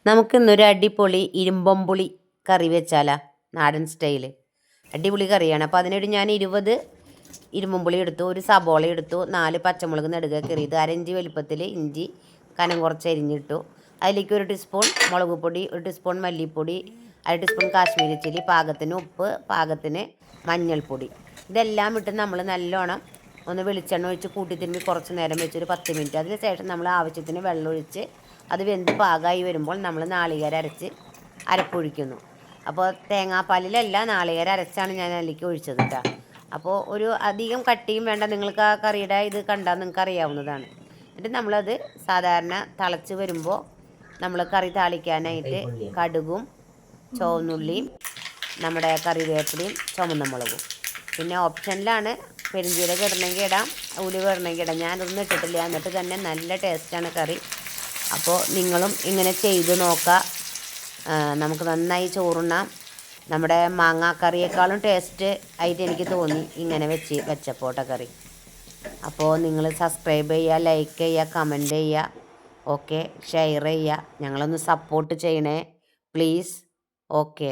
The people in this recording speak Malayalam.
നമുക്കിന്നൊരു അടിപൊളി ഇരുമ്പമ്പുളി കറി വെച്ചാലാ, നാടൻ സ്റ്റൈല് അടിപൊളി കറിയാണ്. അപ്പോൾ അതിനൊരു ഞാൻ 20 ഇരുമ്പുളി എടുത്തു, ഒരു സബോള എടുത്തു, 4 പച്ചമുളക് നെടുക കീറിയത്, 1 ഇഞ്ച് വലുപ്പത്തിൽ ഇഞ്ചി കനം കുറച്ച് അരിഞ്ഞിട്ടു. അതിലേക്ക് 1 ടീസ്പൂൺ മുളക് പൊടി, 1 ടീസ്പൂൺ മല്ലിപ്പൊടി, 1/2 ടീസ്പൂൺ കാശ്മീരി ചില്ലി, പാകത്തിന് ഉപ്പ്, പാകത്തിന് മഞ്ഞൾപ്പൊടി. ഇതെല്ലാം ഇട്ട് നമ്മൾ നല്ലോണം ഒന്ന് വെളിച്ചെണ്ണ ഒഴിച്ച് കൂട്ടി തിരുമ്പി കുറച്ച് നേരം വെച്ചൊരു 10 മിനിറ്റ്. അതിന് ശേഷം നമ്മൾ ആവശ്യത്തിന് വെള്ളം ഒഴിച്ച് അത് വെന്ത് പാകമായി വരുമ്പോൾ നമ്മൾ നാളികേരം അരച്ച് അരപ്പൊഴിക്കുന്നു. അപ്പോൾ തേങ്ങാപ്പാലിലല്ല, നാളികേരം അരച്ചാണ് ഞാൻ അതിലേക്ക് ഒഴിച്ചത് കേട്ടോ. അപ്പോൾ ഒരു അധികം കട്ടിയും വേണ്ട, നിങ്ങൾക്ക് ആ കറിയുടെ ഇത് കണ്ടാൽ നിങ്ങൾക്ക് അറിയാവുന്നതാണ്. എന്നിട്ട് നമ്മളത് സാധാരണ തിളച്ച് വരുമ്പോൾ നമ്മൾ കറി താളിക്കാനായിട്ട് കടുകും ചുവന്നുള്ളിയും നമ്മുടെ കറിവേപ്പിലയും ചുമന്ന മുളകും, പിന്നെ ഓപ്ഷനിലാണ് പെരുംജീരകം ഇടണമെങ്കിൽ ഇടാം, ഉലുവ ഇടണമെങ്കിൽ ഇടാം. ഞാനൊന്നും ഇട്ടിട്ടില്ല, എന്നിട്ട് തന്നെ നല്ല ടേസ്റ്റാണ് കറി. അപ്പോൾ നിങ്ങളും ഇങ്ങനെ ചെയ്ത് നോക്കുക, നമുക്ക് നന്നായി ചോറുണ്ണാം. നമ്മുടെ മാങ്ങാക്കറിയേക്കാളും ടേസ്റ്റ് ആയിട്ട് എനിക്ക് തോന്നി ഇങ്ങനെ വെച്ചപ്പോട്ടെ കറി. അപ്പോൾ നിങ്ങൾ സബ്സ്ക്രൈബ് ചെയ്യുക, ലൈക്ക് ചെയ്യുക, കമൻറ്റ് ചെയ്യുക, ഓക്കെ, ഷെയർ ചെയ്യുക, ഞങ്ങളൊന്ന് സപ്പോർട്ട് ചെയ്യണേ പ്ലീസ്. ഓക്കെ.